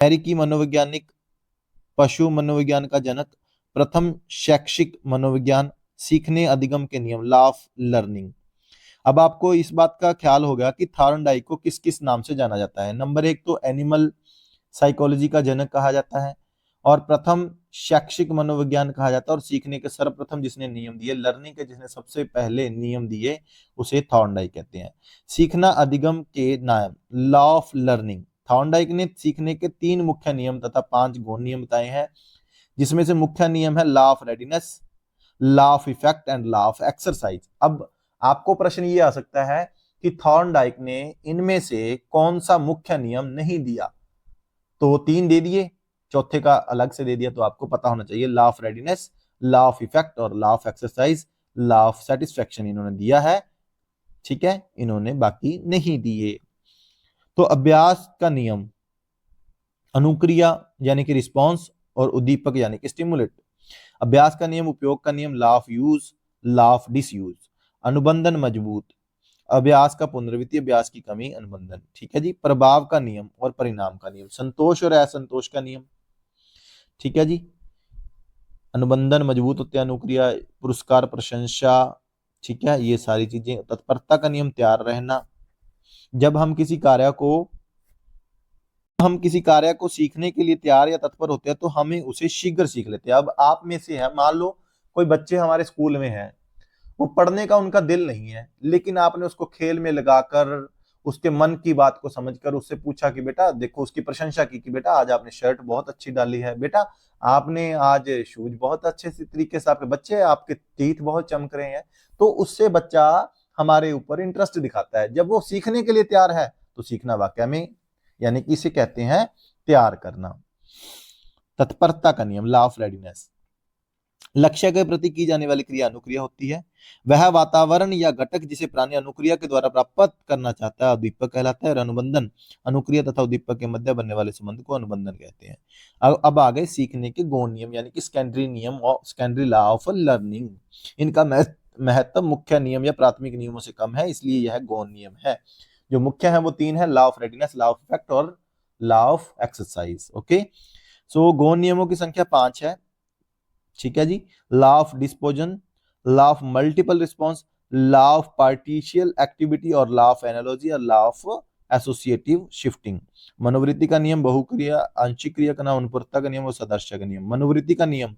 अमेरिकी मनोवैज्ञानिक, पशु मनोविज्ञान का जनक, प्रथम शैक्षिक मनोविज्ञान, सीखने अधिगम के नियम, लॉ ऑफ लर्निंग। अब आपको इस बात का ख्याल होगा कि थॉर्नडाइक को किस किस नाम से जाना जाता है। नंबर एक तो एनिमल साइकोलॉजी का जनक कहा जाता है, और प्रथम शैक्षिक मनोविज्ञान कहा जाता है, और सीखने के सर्वप्रथम जिसने नियम दिए, लर्निंग के जिसने सबसे पहले नियम दिए, उसे थॉर्नडाइक कहते हैं। सीखना अधिगम के नाम, लॉ ऑफ लर्निंग। थॉर्नडाइक ने सीखने के 3 मुख्य नियम तथा 5 गौण नियम बताए हैं, जिसमें से मुख्य नियम है law of readiness, law of effect and law of exercise. अब आपको प्रश्न ये आ सकता है कि थॉर्नडाइक ने इनमें से कौन सा मुख्य नियम नहीं दिया। तो 3 दे दिए, चौथे का अलग से दे दिया, तो आपको पता होना चाहिए law of readiness, law of effect और law of exercise. Law of satisfaction इन्होंने दिया है, ठीक है, इन्होंने बाकी नहीं दिए। तो अभ्यास का नियम, अनुक्रिया यानी कि रिस्पॉन्स, और उद्दीपक यानी कि स्टिमुलेट। अभ्यास का नियम, उपयोग का नियम, law of use, law of disuse. अनुबंधन मजबूत, अभ्यास का पुनरावृत्ति, अभ्यास की कमी, अनुबंधन, ठीक है जी। प्रभाव का नियम और परिणाम का नियम, संतोष और असंतोष का नियम, ठीक है जी। अनुबंधन मजबूत होते हैं, अनुक्रिया, पुरस्कार, प्रशंसा, ठीक है, ये सारी चीजें। तत्परता का नियम, तैयार रहना। जब हम किसी कार्य को सीखने के लिए तैयार या तत्पर होते हैं तो हमें उसे शीघ्र सीख लेते हैं। अब आप में से है, मान लो कोई बच्चे हमारे स्कूल में हैं, वो पढ़ने का उनका दिल नहीं है, लेकिन आपने उसको खेल में लगाकर उसके मन की बात को समझकर उससे पूछा कि बेटा देखो, उसकी प्रशंसा की कि बेटा आज आपने शर्ट बहुत अच्छी डाली है, बेटा आपने आज शूज बहुत अच्छे से तरीके से, आपके बच्चे आपके टीथ बहुत चमक रहे हैं, तो उससे बच्चा हमारे ऊपर इंटरेस्ट दिखाता है। जब वो सीखने के लिए तैयार है तो सीखना वाकई में, यानी कि इसे कहते हैं तैयार करना। तत्परता का नियम, लॉ ऑफ रेडीनेस। लक्ष्य के प्रति की जाने वाली क्रिया अनुक्रिया होती है। वह वातावरण या घटक जिसे प्राणी अनुक्रिया के द्वारा प्राप्त करना चाहता है उद्दीपक कहलाता है। और अनुबंधन, अनुक्रिया तथा उद्दीपक के मध्य बनने वाले संबंध को अनुबंधन कहते हैं। अब आ गए सीखने के गौण नियम, यानी कि सेकेंडरी नियम और सेकेंडरी लॉ ऑफ लर्निंग। इनका महत्व मुख्य नियम या प्राथमिक नियमों से कम है, इसलिए यह गौण नियम है। जो मुख्य है वो 3 है, law of readiness, law of effect और law of exercise. Okay, so गौण नियमों की संख्या 5 है, ठीक है जी। Law of disposition, law of multiple response, law of partial activity, और लॉ ऑफ एनालॉजी, और लॉ ऑफ एसोसिएटिव शिफ्टिंग। मनोवृत्ति का नियम, बहुक्रिया, आंशिक क्रिया का नाम, अनुपूरकता का नियम और सदस्य का नियम। मनोवृत्ति का नियम,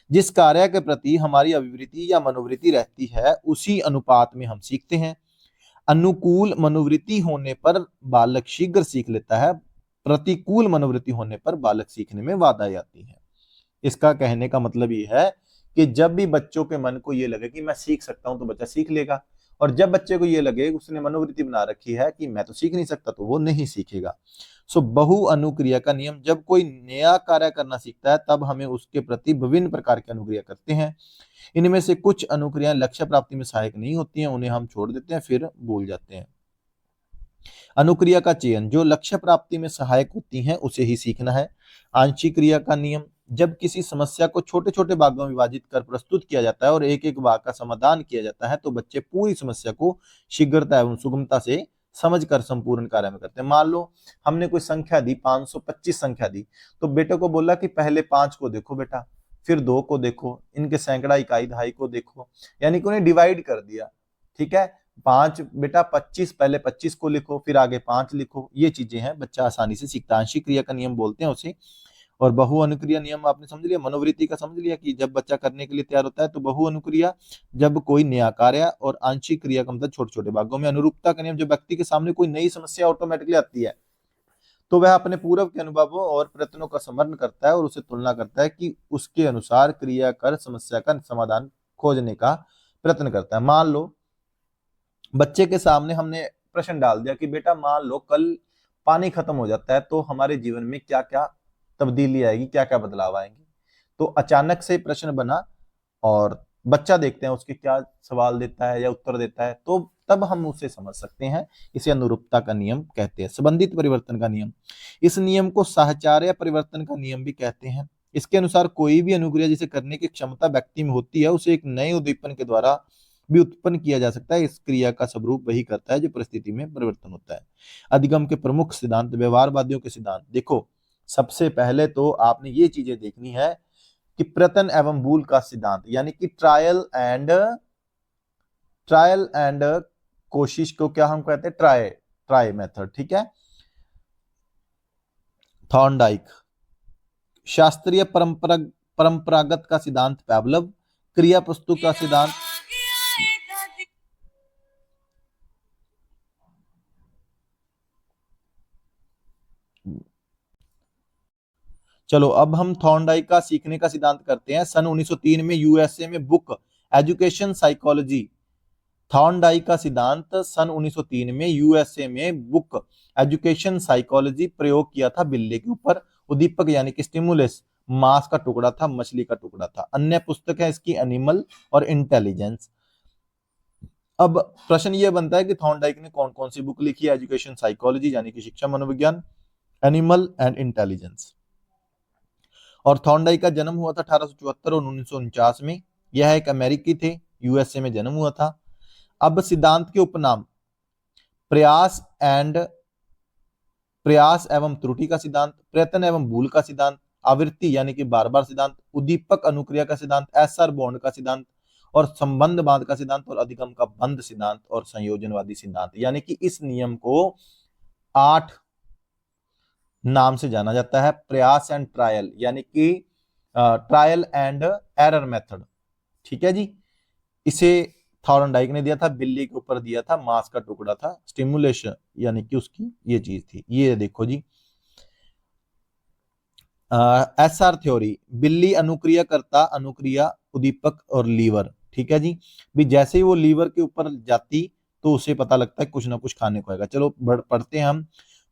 जिस कार्य के प्रति हमारी अभिवृत्ति या मनोवृत्ति रहती है उसी अनुपात में हम सीखते हैं। अनुकूल मनोवृत्ति होने पर बालक शीघ्र सीख लेता है, प्रतिकूल मनोवृत्ति होने पर बालक सीखने में बाधा आती है। इसका कहने का मतलब ये है कि जब भी बच्चों के मन को ये लगे कि मैं सीख सकता हूं तो बच्चा सीख लेगा, और जब बच्चे को ये लगे उसने मनोवृत्ति बना रखी है कि मैं तो सीख नहीं सकता, तो वो नहीं सीखेगा। सो बहु अनुक्रिया का नियम, जब कोई नया कार्य करना सीखता है तब हमें उसके प्रति विभिन्न प्रकार की अनुक्रिया करते हैं। इनमें से कुछ अनुक्रियाएं लक्ष्य प्राप्ति में सहायक नहीं होती हैं, उन्हें हम छोड़ देते हैं, फिर भूल जाते हैं। अनुक्रिया का चयन, जो लक्ष्य प्राप्ति में सहायक होती हैं उसे ही सीखना है। आंशिक क्रिया का नियम, जब किसी समस्या को छोटे छोटे भागों में विभाजित कर प्रस्तुत किया जाता है और एक एक भाग का समाधान किया जाता है तो बच्चे पूरी समस्या को शीघ्रता एवं सुगमता से समझकर संपूर्ण कार्य में करते हैं। मान लो हमने कोई संख्या दी, 525 संख्या दी, तो बेटे को बोला कि पहले 5 को देखो बेटा, फिर 2 को देखो, इनके सैकड़ा इकाई दहाई को देखो, यानी कि उन्हें डिवाइड कर दिया, ठीक है। 5 बेटा 25, पहले 25 को लिखो, फिर आगे 5 लिखो, ये चीजें हैं, बच्चा आसानी से सीखता है। आंशिक क्रिया का नियम बोलते हैं उसे। और बहु अनुक्रिया नियम आपने समझ लिया, मनोवृत्ति का समझ लिया कि जब बच्चा करने के लिए तैयार होता है। तो बहु अनुक्रिया, जब कोई नया कार्य, और आंशिक क्रिया का मतलब छोटे छोटे भागों में। अनुरूपता का नियम, जब व्यक्ति के सामने कोई नई समस्या ऑटोमेटिकली आती है तो वह अपने पूर्व के अनुभवों और प्रयत्नों का स्मरण करता है और उसे तुलना करता है कि उसके अनुसार क्रिया कर समस्या का समाधान खोजने का प्रयत्न करता है। मान लो बच्चे के सामने हमने प्रश्न डाल दिया कि बेटा मान लो कल पानी खत्म हो जाता है तो हमारे जीवन में क्या क्या तब्दीली आएगी, क्या क्या बदलाव आएंगे। तो अचानक से प्रश्न बना और बच्चा देखते हैं उसके क्या सवाल देता है या उत्तर देता है, तो तब हम उसे समझ सकते हैं। इसे अनुरूपता का नियम कहते हैं। संबंधित परिवर्तन का नियम, इस नियम को साहचर्य परिवर्तन का नियम भी कहते हैं। इसके अनुसार कोई भी अनुक्रिया जिसे करने की क्षमता व्यक्ति में होती है उसे एक नए उद्दीपन के द्वारा भी उत्पन्न किया जा सकता है। इस क्रिया का स्वरूप वही करता है जो परिस्थिति में परिवर्तन होता है। अधिगम के प्रमुख सिद्धांत, व्यवहारवादियों के सिद्धांत। देखो सबसे पहले तो आपने ये चीजें देखनी है कि प्रतन एवं बूल का सिद्धांत, यानी कि ट्रायल एंड कोशिश को क्या हम कहते हैं, ट्राई ट्राई मेथड, ठीक है। थॉर्नडाइक। शास्त्रीय परंपरागत का सिद्धांत पैवलव। क्रिया पुस्तक का सिद्धांत, चलो अब हम थॉर्नडाइक का सीखने का सिद्धांत करते हैं। सन 1903 में यूएसए में बुक एजुकेशन साइकोलॉजी, थॉर्नडाइक का सिद्धांत सन 1903 में यूएसए में बुक एजुकेशन साइकोलॉजी प्रयोग किया था बिल्ली के ऊपर। उद्दीपक यानी कि स्टिमुलस मांस का टुकड़ा था, मछली का टुकड़ा था। अन्य पुस्तक है इसकी एनिमल और इंटेलिजेंस। अब प्रश्न ये बनता है कि थॉर्नडाइक ने कौन कौन सी बुक लिखी है, एजुकेशन साइकोलॉजी यानी कि शिक्षा मनोविज्ञान, एनिमल एंड इंटेलिजेंस। और थॉर्नडाइक का जन्म हुआ था 1874 और 1949 में। यह एक अमेरिकी थे, यूएसए में जन्म हुआ था। अब सिद्धांत के उपनाम, प्रयास एवं त्रुटि का सिद्धांत, प्रयत्न एवं भूल का सिद्धांत, आवृत्ति यानी कि बार बार सिद्धांत, उद्दीपक अनुक्रिया का सिद्धांत, एसआर बॉन्ड का सिद्धांत और संबंधवाद का सिद्धांत और अधिगम का बंध सिद्धांत और संयोजनवादी सिद्धांत। यानी कि इस नियम को 8 नाम से जाना जाता है। प्रयास एंड ट्रायल यानी कि ट्रायल एंड एरर मेथड, ठीक है जी। इसे थॉर्नडाइक ने दिया था, बिल्ली के ऊपर दिया था, मांस का टुकड़ा था, स्टिमुलेशन यानी कि उसकी ये चीज थी। ये देखो जी, एसआर थ्योरी, बिल्ली अनुक्रिया करता, अनुक्रिया उद्दीपक और लीवर, ठीक है जी। भी जैसे ही वो लीवर के ऊपर जाती तो उसे पता लगता है कुछ ना कुछ खाने को आएगा। चलो पढ़ते हैं हम।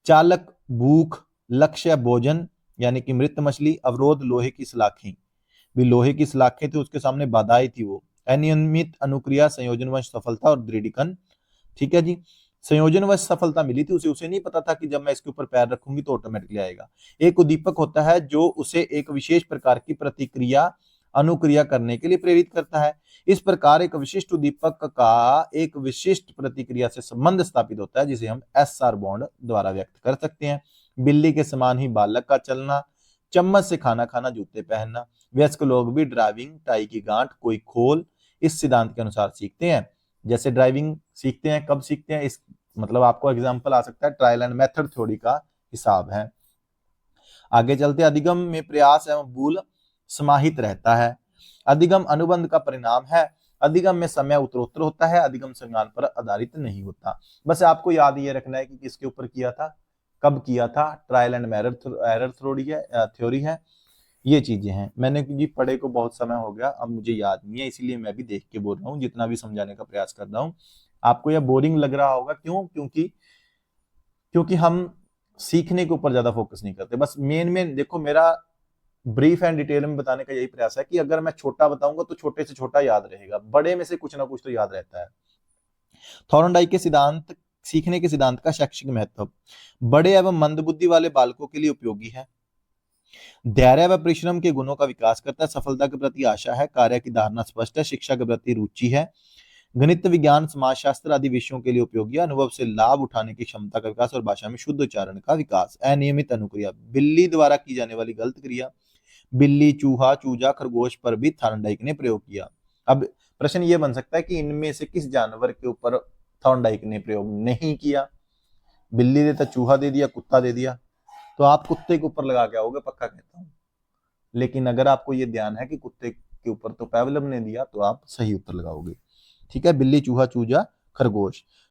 चालक भूख, लक्ष्य भोजन यानी कि मृत मछली, अवरोध लोहे की सलाखें, भी लोहे की सलाखें थी, उसके सामने बाधाएं थी वो। अनियमित अनुक्रिया, संयोजनवश सफलता और दृढ़ीकरण, ठीक है जी। संयोजनवश सफलता मिली थी उसे नहीं पता था कि जब मैं इसके ऊपर पैर रखूंगी तो ऑटोमेटिकली आएगा। एक उद्दीपक होता है जो उसे एक विशेष प्रकार की प्रतिक्रिया अनुक्रिया करने के लिए प्रेरित करता है। इस प्रकार एक विशिष्ट उद्दीपक का एक विशिष्ट प्रतिक्रिया से संबंध स्थापित होता है, जिसे हम एसआर बॉन्ड द्वारा व्यक्त कर सकते हैं। बिल्ली के समान ही बालक का चलना, चम्मच से खाना खाना, जूते पहनना। वयस्क लोग भी ड्राइविंग, टाई की गांठ, कोई खोल इस सिद्धांत के अनुसार सीखते हैं। जैसे ड्राइविंग सीखते हैं, कब सीखते हैं, इस मतलब आपको एग्जांपल आ सकता है, ट्रायल एंड मेथड थ्योरी का हिसाब है। आगे चलते, अधिगम में प्रयास एवं भूल समाहित रहता है। अधिगम अनुबंध का परिणाम है। अधिगम में समय उत्तरोत्तर होता है, अधिगम संज्ञान पर आधारित नहीं होता। बस आपको याद ये रखना है कि किसके ऊपर किया था, कब किया था। ट्रायल एंड एरर थ्योरी है। ये चीजें हैं, मैंने जी पढ़े को बहुत समय हो गया, अब मुझे याद नहीं है, इसीलिए मैं भी देख के बोल रहा हूँ, जितना भी समझाने का प्रयास कर रहा हूँ। आपको यह बोरिंग लग रहा होगा, क्यों? क्योंकि हम सीखने के ऊपर ज्यादा फोकस नहीं करते। बस मेन देखो, मेरा ब्रीफ एंड डिटेल में बताने का यही प्रयास है कि अगर मैं छोटा बताऊंगा तो छोटे से छोटा याद रहेगा, बड़े में से कुछ ना कुछ तो याद रहता है। थॉर्नडाइक के सिद्धांत, सीखने के सिद्धांत का शैक्षिक महत्व, बड़े एवं मंदबुद्धि वाले बालकों के लिए उपयोगी है। धैर्य व परिश्रम के गुणों का विकास करता है। सफलता के प्रति आशा है, कार्य की धारणा स्पष्ट है, शिक्षा के प्रति रुचि है। गणित, विज्ञान, समाजशास्त्र आदि विषयों के लिए उपयोगी है। अनुभव से लाभ उठाने की क्षमता का विकास और भाषा में शुद्ध उच्चारण का विकास। अनियमित अनुक्रिया, बिल्ली द्वारा की जाने वाली गलत क्रिया, बिल्ली, चूहा, चूजा, खरगोश पर भी थॉर्नडाइक ने प्रयोग किया। अब प्रश्न ये बन सकता है कि इनमें से किस जानवर के ऊपर थॉर्नडाइक ने प्रयोग नहीं किया? बिल्ली देता, चूहा दे दिया, कुत्ता दे दिया, तो आप कुत्ते के ऊपर लगा के आओगे, पक्का कहता हूं। लेकिन अगर आपको ये ध्यान है कि कुत्ते के ऊपर तो पैवलव ने दिया, तो आप सही उत्तर लगाओगे, ठीक है। बिल्ली, चूहा, चूजा, खरगोश।